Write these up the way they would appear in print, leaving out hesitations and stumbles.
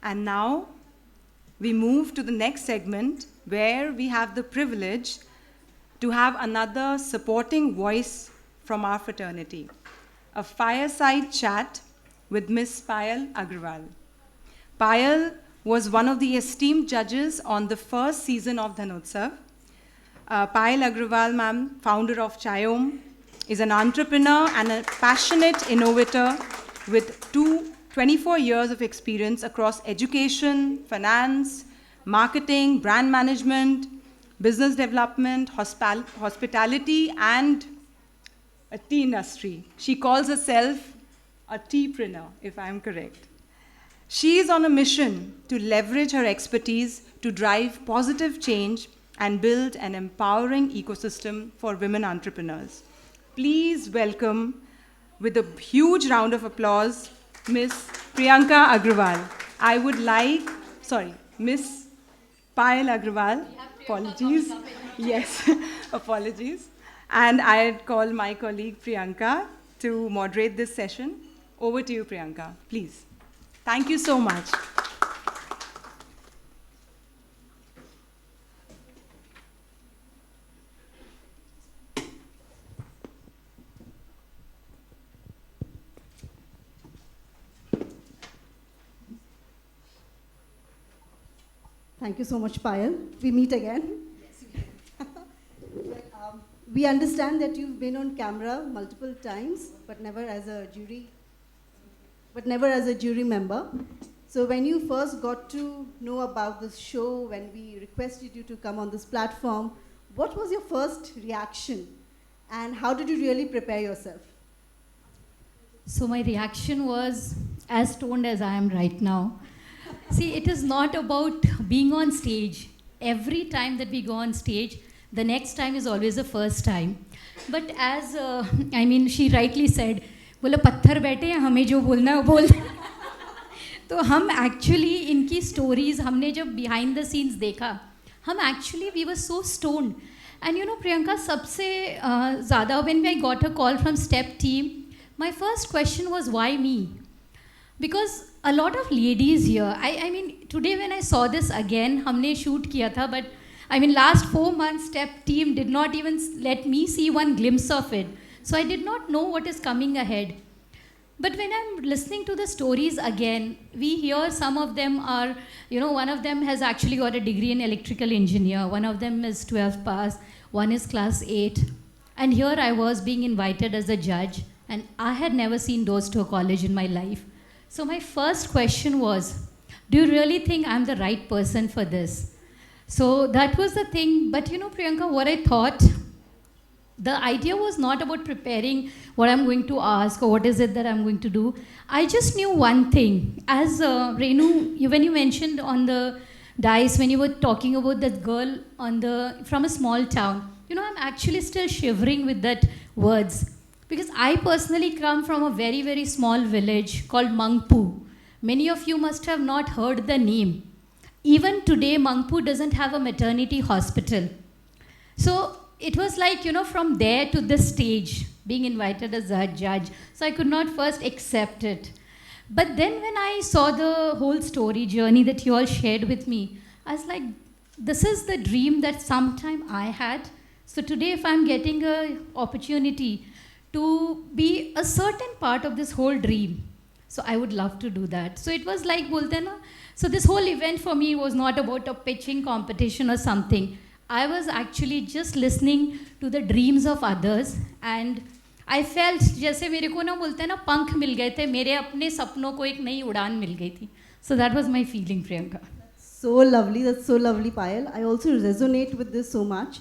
And now we move to the next segment where we have the privilege to have another supporting voice from our fraternity, a fireside chat with Miss Payal Agrawal. Payal was one of the esteemed judges on the first season of Dhanotsav. Payal Agrawal, ma'am, founder of Chayom, is an entrepreneur and a passionate innovator with 24 years of experience across education, finance, marketing, brand management, business development, hospitality, and a tea industry. She calls herself a teapreneur, if I'm correct. She is on a mission to leverage her expertise to drive positive change and build an empowering ecosystem for women entrepreneurs. Please welcome, with a huge round of applause, Miss Priyanka Agrawal. I would like, Miss Payal Agrawal. Apologies. Yes, apologies. And I'd call my colleague Priyanka to moderate this session. Over to you, Priyanka, please. Thank you so much. Thank you so much, Payal. We meet again. Yes, we understand that you've been on camera multiple times, but never as a jury member. So when you first got to know about this show, when we requested you to come on this platform, what was your first reaction? And how did you really prepare yourself? So my reaction was as stoned as I am right now. See, it is not about being on stage. Every time that we go on stage, the next time is always the first time. But as, she rightly said, बोला पत्थर बैठे हैं हमें जो बोलना है वो बोल तो हम एक्चुअली इनकी स्टोरीज हमने जब बिहाइंड द सीन्स देखा हम actually we were so stoned and you know Priyanka सबसे ज़्यादा when I got a call from step team my first question was why me because a lot of ladies here. I mean, today when I saw this again, हमने shoot किया था, but I mean, last 4 months, Step team did not even let me see one glimpse of it. So I did not know what is coming ahead. But when I'm listening to the stories again, we hear some of them are, you know, one of them has actually got a degree in electrical engineer, one of them is 12th pass, one is class 8. And here I was being invited as a judge, and I had never seen doors to a college in my life. So my first question was, do you really think I'm the right person for this? So that was the thing. But you know, Priyanka, what I thought, the idea was not about preparing what I'm going to ask or what is it that I'm going to do. I just knew one thing. As Renu, when you mentioned on the dice, when you were talking about that girl from a small town, you know, I'm actually still shivering with that words. Because I personally come from a very, very small village called Mangpu. Many of you must have not heard the name. Even today, Mangpu doesn't have a maternity hospital. So it was like, you know, from there to this stage, being invited as a judge. So I could not first accept it. But then when I saw the whole story journey that you all shared with me, I was like, this is the dream that sometime I had. So today, if I'm getting an opportunity to be a certain part of this whole dream, so I would love to do that. So it was like bolte na, so this whole event for me was not about a pitching competition or something. I was actually just listening to the dreams of others, and I felt जैसे मेरे को ना बोलते हैं ना पंख मिल गए थे, मेरे अपने सपनों को एक नई उड़ान मिल गई थी. So that was my feeling, Priyanka. So lovely, that's so lovely, Payal. I also resonate with this so much.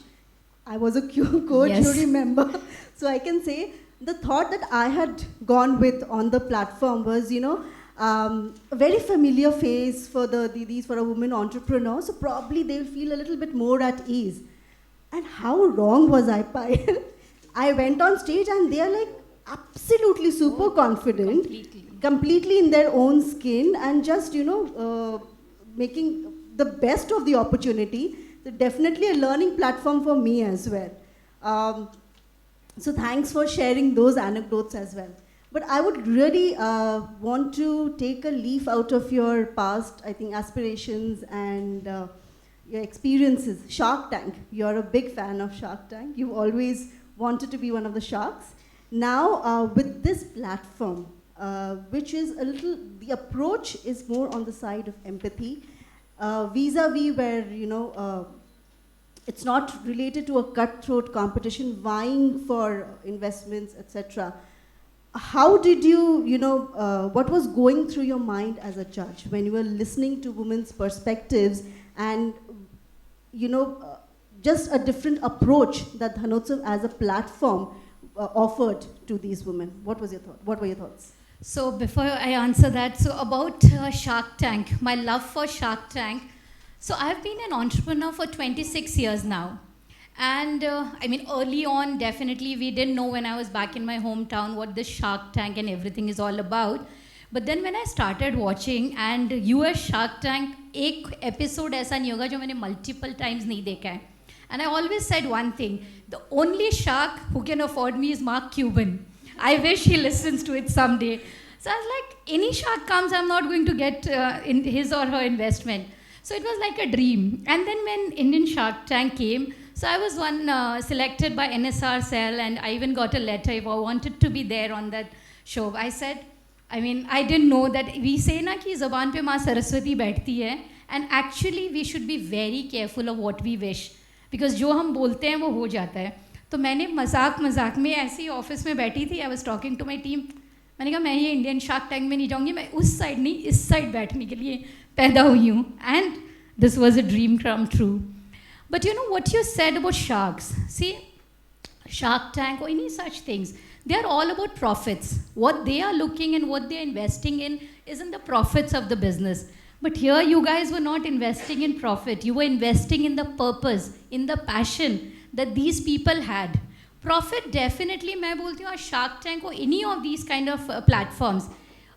I was a co-jury member. So I can say the thought that I had gone with on the platform was, you know, a very familiar face for the Didis, for a woman entrepreneur. So probably they'll feel a little bit more at ease. And how wrong was I, Payal? I went on stage and they're like absolutely super confident. Completely in their own skin and just, you know, making the best of the opportunity. So definitely a learning platform for me as well. So thanks for sharing those anecdotes as well. But I would really want to take a leaf out of your past, I think, aspirations and your experiences. Shark Tank, you're a big fan of Shark Tank. You've always wanted to be one of the sharks. Now, with this platform, which is a little, the approach is more on the side of empathy, vis-a-vis where, it's not related to a cutthroat competition, vying for investments, etc. How did you, what was going through your mind as a judge when you were listening to women's perspectives and, just a different approach that Dhanotsav as a platform offered to these women? What was your thought? What were your thoughts? So before I answer that, so about Shark Tank, my love for Shark Tank. So I've been an entrepreneur for 26 years now. And early on, definitely, we didn't know when I was back in my hometown what this Shark Tank and everything is all about. But then when I started watching, and US Shark Tank, एक episode ऐसा नहीं होगा जो मैंने multiple times नहीं देखा है. And I always said one thing, the only shark who can afford me is Mark Cuban. I wish he listens to it someday. So I was like, any shark comes, I'm not going to get in his or her investment. So it was like a dream. And then when Indian Shark Tank came, so I was selected by NSR Cell, and I even got a letter if I wanted to be there on that show. I said, I didn't know that we say na ki zaban pe maa Saraswati बैठती है, and actually we should be very careful of what we wish, because जो हम बोलते हैं वो हो जाता है. तो मैंने मजाक में ऐसे ही ऑफिस में बैठी थी. I was talking to my team. मैंने कहा मैं ये इंडियन शार्क टैंक में नहीं जाऊँगी, मैं उस साइड नहीं इस साइड बैठने के लिए पैदा हुई हूँ. And this was a dream come true. But you know what you said about sharks, see Shark Tank or any such things, they are all about profits. What they are looking and what they are investing in isn't the profits of the business. But here you guys were not investing in profit. You were investing in the purpose, in the passion that these people had. Profit definitely, मैं बोलती हूँ Shark Tank or any of these kind of platforms,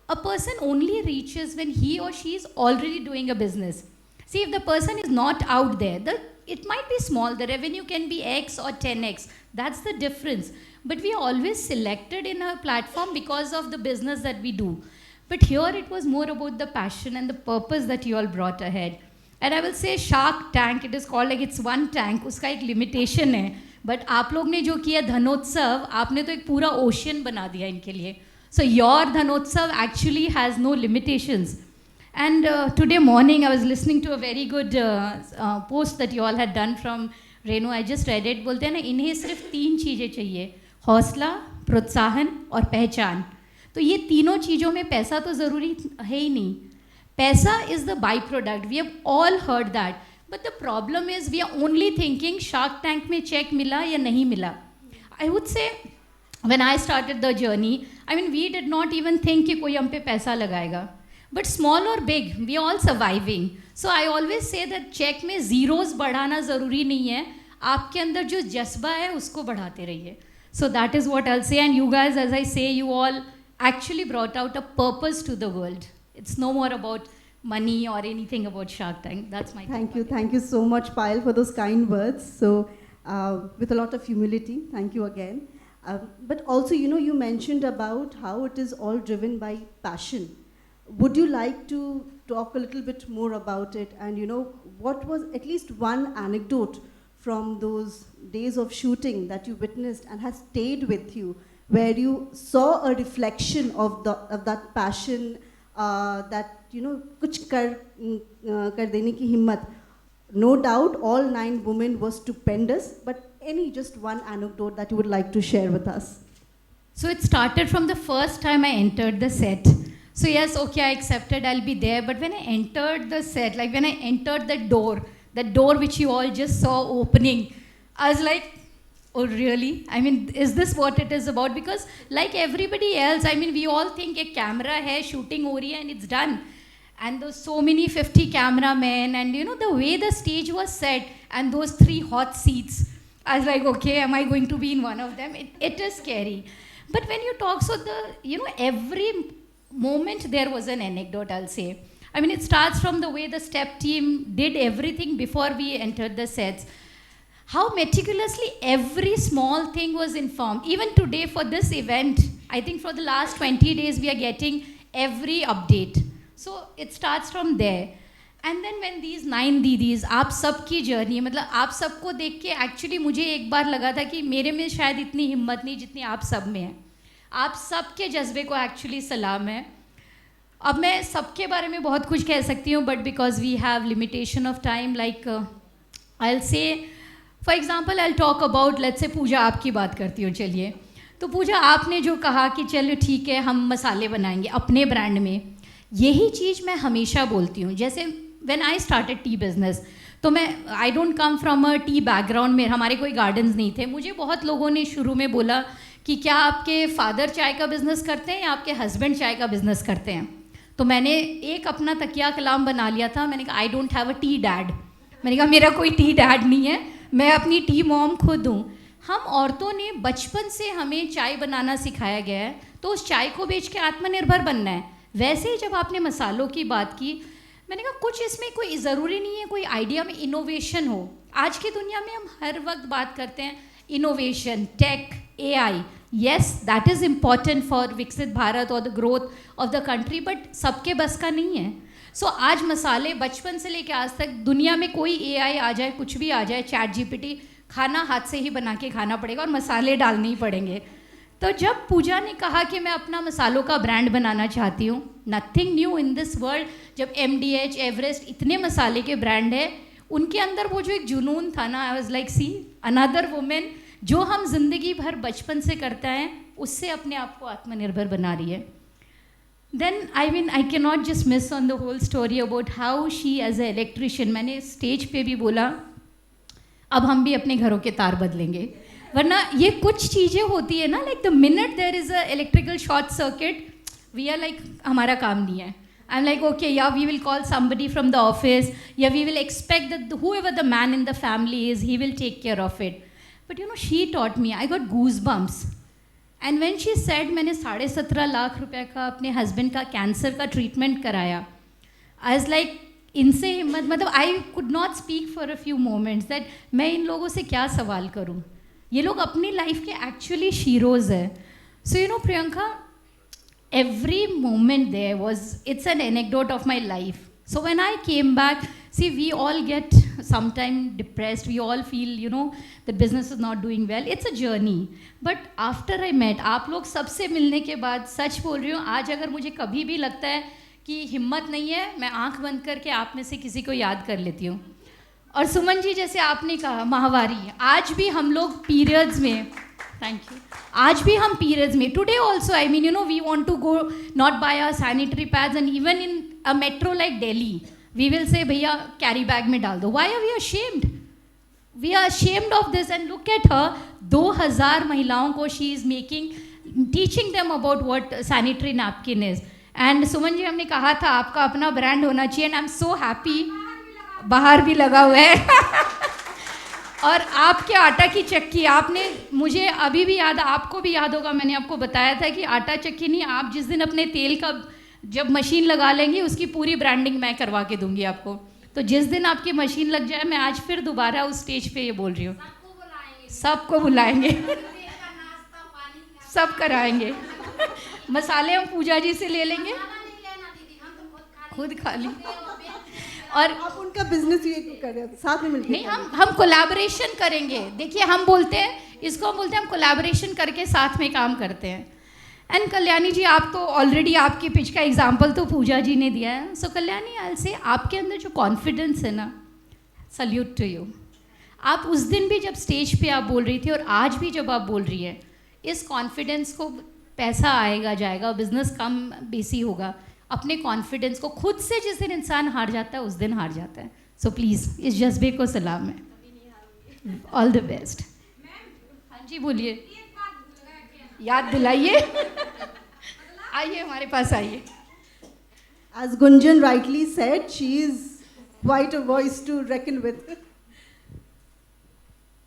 a person only reaches when he or she is already doing a business. See, if the person is not out there, it might be small, the revenue can be X or 10X. That's the difference. But we are always selected in a platform because of the business that we do. But here it was more about the passion and the purpose that you all brought ahead. And I will say Shark Tank, it is called like it's one tank, उसका एक limitation है. But आप लोग ने जो किया धनोत्सव, आपने तो एक पूरा ocean बना दिया इनके लिए. So your Dhanotsav actually has no limitations. And today morning I was listening to a very good post that you all had done from Renu. I just read it. बोलते हैं ना, इन्हें सिर्फ 3 चीज़ें चाहिए, हौसला, प्रोत्साहन और पहचान. तो ये तीनों चीज़ों में पैसा तो ज़रूरी है ही नहीं. पैसा is the byproduct. We have all heard that. But the problem is we are only thinking Shark Tank में चेक मिला या नहीं मिला. I would say when I started the journey, we did not even think कि कोई हम पे पैसा लगाएगा. But small or big, we are all surviving. So I always say that check में zeros बढ़ाना ज़रूरी नहीं है. आपके अंदर जो जज्बा है उसको बढ़ाते रहिए. So that is what I'll say. And you guys, as I say, you all actually brought out a purpose to the world. It's no more about money or anything about Shark Tank. That's my Thank you so much, Payal, for those kind words. So with a lot of humility, thank you again. But also, you mentioned about how it is all driven by passion. Would you like to talk a little bit more about it? And what was at least one anecdote from those days of shooting that you witnessed and has stayed with you, where you saw a reflection of that passion, that कुछ कर देने की हिम्मत. No doubt all 9 women were stupendous, but just one anecdote that you would like to share with us. So it started from the first time I entered the set. So yes, okay, I accepted I'll be there, but when I entered the set, like when I entered the door which you all just saw opening, I was like, oh really? Is this what it is about? Because like everybody else, we all think a camera hai, shooting ho rahi hai and it's done. And those so many 50 cameramen, and the way the stage was set and those 3 hot seats, I was like, okay, am I going to be in one of them? It is scary. But when you talk, so every moment there was an anecdote, I'll say. It starts from the way the step team did everything before we entered the sets. How meticulously every small thing was informed. Even today for this event, I think for the last 20 days we are getting every update. So it starts from there. And then when these 9 दीदीज़, आप सबकी journey, मतलब आप सबको देख के actually मुझे एक बार लगा था कि मेरे में शायद इतनी हिम्मत नहीं जितनी आप सब में है. आप सबके जज्बे को एक्चुअली सलाम है. अब मैं सबके बारे में बहुत कुछ कह सकती हूँ, but because we have limitation of time, like I will say for example I will talk about, let's say Puja, आपकी बात करती हूँ. चलिए, तो पूजा आपने जो कहा कि चलो ठीक है हम मसाले बनाएंगे अपने ब्रांड में, यही चीज़ मैं हमेशा बोलती हूँ. जैसे when I started T business, तो मैं I don't come from a T background में, हमारे कोई गार्डन्स नहीं थे. मुझे बहुत लोगों ने शुरू में बोला कि क्या आपके फादर चाय का बिज़नेस करते हैं या आपके हस्बैंड चाय का बिज़नेस करते हैं. तो मैंने एक अपना तकिया कलाम बना लिया था. मैंने कहा I don't have a T dad. मैंने कहा मेरा कोई टी डैड नहीं है, मैं अपनी टी मॉम खुद हूँ. हम औरतों ने बचपन से हमें चाय बनाना सिखाया गया है, तो उस चाय को बेच के आत्मनिर्भर बनना है. वैसे ही जब आपने मसालों की बात की, मैंने कहा कुछ इसमें कोई ज़रूरी नहीं है कोई आइडिया में इनोवेशन हो. आज की दुनिया में हम हर वक्त बात करते हैं innovation, tech, AI. Yes, that is important for विकसित भारत और the growth of the country, but सबके बस का नहीं है. सो आज मसाले बचपन से लेकर आज तक, दुनिया में कोई AI आ जाए, कुछ भी आ जाए, चैट GPT, खाना हाथ से ही बना के खाना पड़ेगा और मसाले डालने ही पड़ेंगे. तो जब पूजा ने कहा कि मैं अपना मसालों का ब्रांड बनाना चाहती हूँ, nothing new in this world. जब MDH, एवरेस्ट, इतने मसाले के ब्रांड है, उनके अंदर वो जो एक जुनून था ना, I was like see another women, जो हम जिंदगी भर बचपन से करते हैं, उससे अपने आप को आत्मनिर्भर बना रही है. Then I can not just miss on the whole story about how she as a electrician. मैंने स्टेज पे भी बोला अब हम भी अपने घरों के तार बदलेंगे, वरना ये कुछ चीज़ें होती है ना, like the minute there is a electrical short circuit, we are like हमारा काम नहीं है. I'm like, okay, yeah, we will call somebody from the office, yeah, we will expect that whoever the man in the family is, he will take care of it. But you know, she taught me, I got goosebumps. And when she said, मैंने 17.5 लाख रुपए का अपने husband का cancer का treatment कराया, I was like, इनसे हिम्मत, मतलब I could not speak for a few moments that मैं इन लोगों से क्या सवाल करूँ. ये लोग अपनी लाइफ के एक्चुअली शीरोज़ है. So you know, Priyanka, every moment there was, it's an anecdote of my life. So when I came back, see, we all get sometime depressed, we all feel, you know, the business is not doing well. It's a journey. But after I met, आप लोग सबसे मिलने के बाद, सच बोल रही हूँ, आज अगर मुझे कभी भी लगता है कि हिम्मत नहीं है, मैं आंख बंद करके आप में से किसी को याद कर लेती हूँ. और सुमन जी, जैसे आपने कहा माहवारी, आज भी हम लोग पीरियड्स में, थैंक यू, आज भी हम पीरियड्स में, today also, I mean, you know, we want to go not by our sanitary pads, and even in a metro like Delhi, we will say भैया कैरी बैग में डाल दो. Why are we ashamed? We are ashamed of this. And look at her, 2000 महिलाओं को she is making, teaching them about what sanitary napkin is. And Suman ji, हमने कहा था आपका अपना ब्रांड होना चाहिए, and I'm so happy, बाहर भी लगा हुआ है. और आपके आटा की चक्की, आपने, मुझे अभी भी याद, आपको भी याद होगा, मैंने आपको बताया था कि आटा चक्की नहीं, आप जिस दिन अपने तेल का जब मशीन लगा लेंगे, उसकी पूरी ब्रांडिंग मैं करवा के दूंगी आपको. तो जिस दिन आपकी मशीन लग जाए, मैं आज फिर दोबारा उस स्टेज पे ये बोल रही हूँ, सबको बुलाएंगे, सब कराएंगे. मसाले हम पूजा जी से ले लेंगे, खुद खा ली. और आप उनका बिजनेस ये करें, साथ में मिलकर नहीं, हम कोलैबोरेशन करेंगे. देखिए, हम बोलते हैं इसको, हम बोलते हैं हम कोलैबोरेशन करके साथ में काम करते हैं. एंड कल्याणी जी, आप तो ऑलरेडी आपके पिच का एग्जांपल तो पूजा जी ने दिया है. सो कल्याणी, आई विल से, आपके अंदर जो कॉन्फिडेंस है ना, सल्यूट टू यू. आप उस दिन भी जब स्टेज पे आप बोल रही थी और आज भी जब आप बोल रही है, इस कॉन्फिडेंस को, पैसा आएगा जाएगा, बिजनेस कम बेसी होगा, अपने कॉन्फिडेंस को खुद से जिस दिन इंसान हार जाता है, उस दिन हार जाता है. सो प्लीज़ इस जज्बे को सलाम है. All the best. हाँ जी, बोलिए, याद दिलाइए. आइए हमारे पास आइए. As Gunjan rightly said, she is quite a voice to reckon with.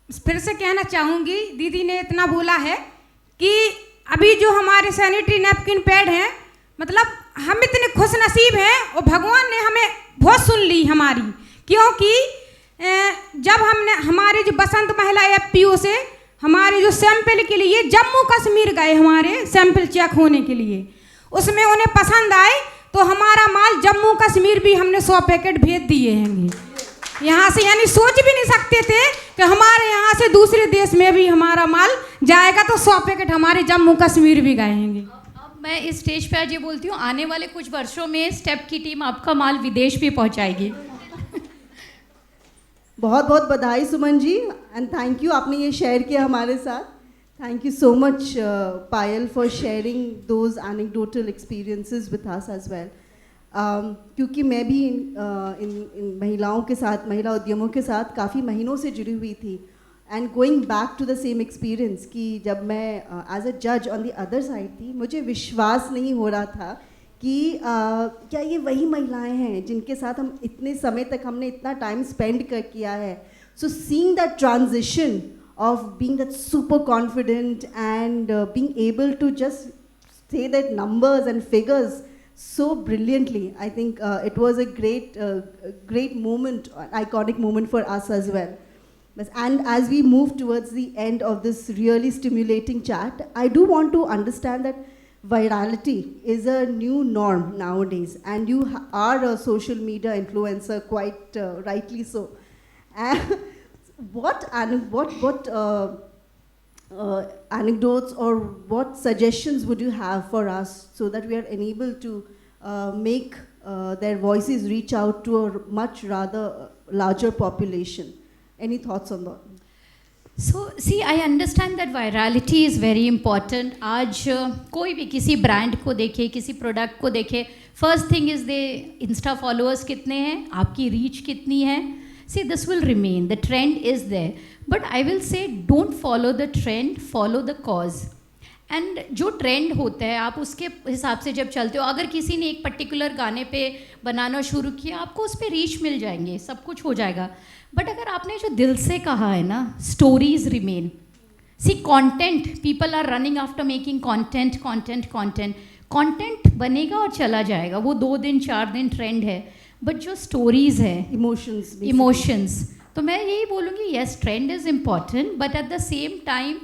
फिर से कहना चाहूँगी, दीदी ने इतना बोला है कि अभी जो हमारे सैनिटरी नैपकिन पैड हैं, मतलब हम इतने खुश नसीब हैं और भगवान ने हमें बहुत सुन ली हमारी, क्योंकि जब हमने हमारे जो बसंत महिला FPO से हमारे जो सैंपल के लिए जम्मू कश्मीर गए हमारे सैंपल चेक होने के लिए, उसमें उन्हें पसंद आए तो हमारा माल जम्मू कश्मीर भी हमने 100 पैकेट भेज दिए हैं यहाँ से। यानी सोच भी नहीं सकते थे कि हमारे यहाँ से दूसरे देश में भी हमारा माल जाएगा, तो 100 पैकेट हमारे जम्मू कश्मीर भी गए हैं। अब मैं इस स्टेज पे आज ये बोलती हूँ, आने वाले कुछ वर्षों में स्टेप की टीम आपका माल विदेश भी पहुँचाएगी। बहुत बहुत बधाई Suman ji, and thank you, आपने ये शेयर किया हमारे साथ। Thank you so much Payal for sharing those anecdotal experiences with us as well. क्योंकि मैं भी इन महिलाओं के साथ, महिला उद्यमों के साथ काफ़ी महीनों से जुड़ी हुई थी, and going back to the same experience कि जब मैं एज अ जज ऑन द अदर साइड थी, मुझे विश्वास नहीं हो रहा था कि क्या ये वही महिलाएं हैं जिनके साथ हम इतने समय तक हमने इतना टाइम स्पेंड किया है। सो seeing that transition of being that super confident and being able to just say that numbers and figures so brilliantly, I think it was a great moment, iconic moment for us as well. And as we move towards the end of this really stimulating chat, I do want to understand that virality is a new norm nowadays, and you are a social media influencer, quite rightly so. What anecdotes or what suggestions would you have for us so that we are enabled to make their voices reach out to a much rather larger population? Any thoughts on that? So see, I understand that virality is very important. आज कोई भी किसी brand को देखे, किसी product को देखे, first thing is they Insta followers कितने हैं, आपकी रीच कितनी है. See, this will remain. The trend is there. But I will say, don't follow the trend, follow the cause. And जो ट्रेंड होता है आप उसके हिसाब से जब चलते हो, अगर किसी ने एक पर्टिकुलर गाने पे बनाना शुरू किया, आपको उस पर रीच मिल जाएंगे, सब कुछ हो जाएगा. बट अगर आपने जो दिल से कहा है ना, stories remain. See content, people are running after making content content content content बनेगा और चला जाएगा, वो 2 दिन 4 दिन ट्रेंड है. बट जो स्टोरीज है, इमोशंस, तो मैं यही बोलूँगी, yes trend is important, but at the same time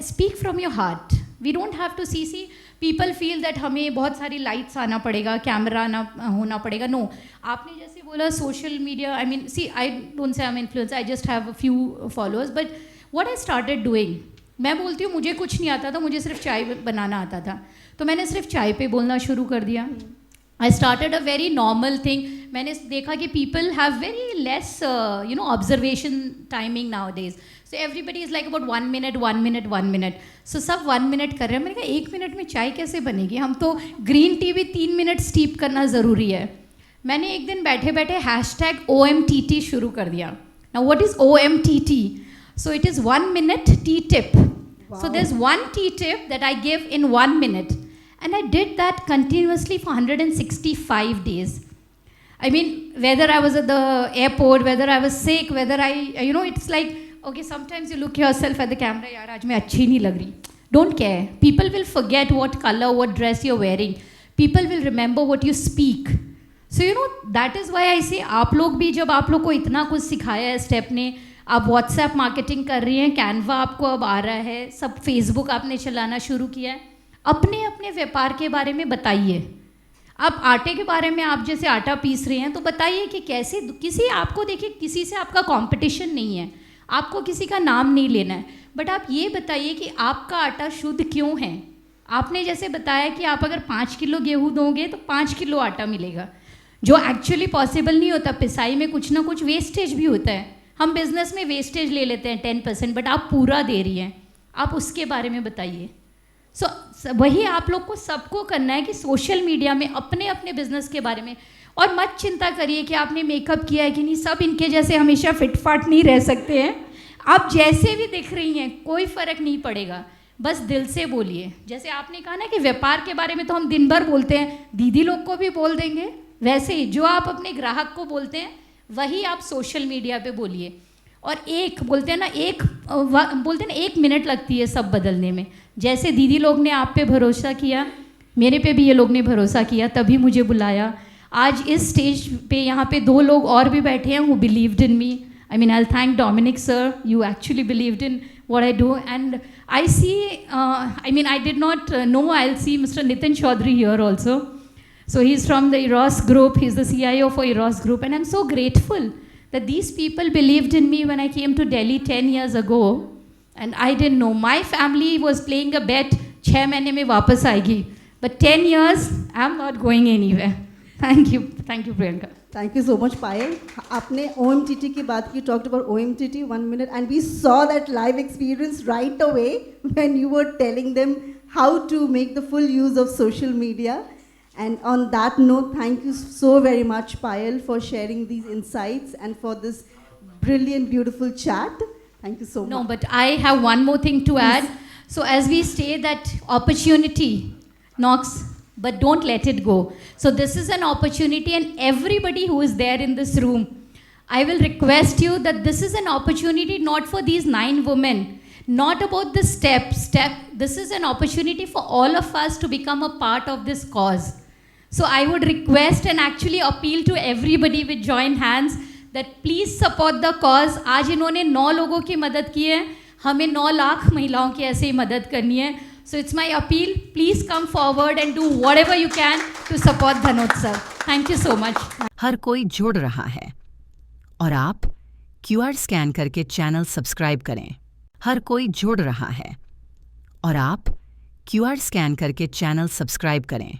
speak from your heart. We don't have to see people feel that हमें बहुत सारी लाइट्स आना पड़ेगा, कैमरा आना होना पड़ेगा. नो, आपने जैसे बोला social media, I mean see, I don't say I am influencer, I just have a few followers. But what I started doing, मैं बोलती हूँ मुझे कुछ नहीं आता था, मुझे सिर्फ चाय बनाना आता था, तो मैंने सिर्फ चाय पे बोलना शुरू कर दिया. I started a very normal thing. मैंने देखा कि people have very less, observation timing nowadays. So everybody is like about 1 minute, 1 minute, 1 minute. So सब 1 minute कर रहे हैं. मैंने कहा 1 मिनट में चाय कैसे बनेगी, हम तो ग्रीन टी भी 3 मिनट स्टीप करना ज़रूरी है. मैंने एक दिन बैठे बैठे #OMTT शुरू कर दिया. Now what is OMTT? So it is 1 minute tea tip. Wow. So there's one tea tip that I give in 1 minute. And I did that continuously for 165 days. I mean, whether I was at the airport, whether I was sick, whether it's like, okay, sometimes you look yourself at the camera, yaar, aaj main achhi nahi lag rahi. Don't care. People will forget what color, what dress you're wearing. People will remember what you speak. So, that is why I say, आप लोग भी जब आप लोग को इतना कुछ सिखाया है स्टेप ने, आप व्हाट्सएप मार्केटिंग कर रही हैं, कैनवा आपको अब आ रहा है, सब फेसबुक आपने चलाना शुरू किया है, अपने अपने व्यापार के बारे में बताइए. आप आटे के बारे में, आप जैसे आटा पीस रहे हैं तो बताइए कि कैसे, किसी आपको देखिए, किसी से आपका कंपटीशन नहीं है, आपको किसी का नाम नहीं लेना है, बट आप ये बताइए कि आपका आटा शुद्ध क्यों है. आपने जैसे बताया कि आप अगर 5 किलो गेहूँ दोगे तो 5 किलो आटा मिलेगा, जो एक्चुअली पॉसिबल नहीं होता. पिसाई में कुछ ना कुछ वेस्टेज भी होता है, हम बिजनेस में वेस्टेज ले लेते हैं 10%, बट आप पूरा दे रही हैं, आप उसके बारे में बताइए. सो वही आप लोग को सबको करना है कि सोशल मीडिया में अपने अपने बिजनेस के बारे में, और मत चिंता करिए कि आपने मेकअप किया है कि नहीं, सब इनके जैसे हमेशा फिटफाट नहीं रह सकते हैं. आप जैसे भी दिख रही हैं कोई फ़र्क नहीं पड़ेगा, बस दिल से बोलिए. जैसे आपने कहा ना कि व्यापार के बारे में तो हम दिन भर बोलते हैं, दीदी लोग को भी बोल देंगे, वैसे ही जो आप अपने ग्राहक को बोलते हैं वही आप सोशल मीडिया पे बोलिए. और एक बोलते हैं ना, एक मिनट लगती है सब बदलने में. जैसे दीदी लोग ने आप पे भरोसा किया, मेरे पे भी ये लोग ने भरोसा किया, तभी मुझे बुलाया. आज इस स्टेज पे यहाँ पे 2 लोग और भी बैठे हैं who believed in me. I mean, I'll thank Dominic sir. You actually believed in what I do. And I see, I did not know I'll see Mr. Nitin Chaudhary here also. So he's from the Eros Group, he's the CIO for Eros Group, and I'm so grateful that these people believed in me when I came to Delhi 10 years ago, and I didn't know. My family was playing a bet, 6 mahine mein wapas aayegi. But 10 years, I'm not going anywhere. Thank you, Priyanka. Thank you so much, Payal. आपने OMTT की बात की, talked about OMTT 1 minute, and we saw that live experience right away when you were telling them how to make the full use of social media. And on that note, thank you so very much, Payal, for sharing these insights and for this brilliant, beautiful chat. Thank you so much. No, but I have one more thing to add. So as we say that opportunity knocks, but don't let it go. So this is an opportunity, and everybody who is there in this room, I will request you that this is an opportunity not for these 9 women, not about the step. This is an opportunity for all of us to become a part of this cause. So I would request and actually appeal to everybody with joint hands that please support the cause. आज इन्होंने 9 लोगों की मदद की है, हमें 9 लाख महिलाओं की ऐसे ही मदद करनी है. So it's my appeal, please come forward and do whatever you can to support Dhanotsav. Thank you so much. हर कोई जुड़ रहा है और आप QR स्कैन करके चैनल सब्सक्राइब करें. हर कोई जुड़ रहा है और आप QR स्कैन करके चैनल सब्सक्राइब करें.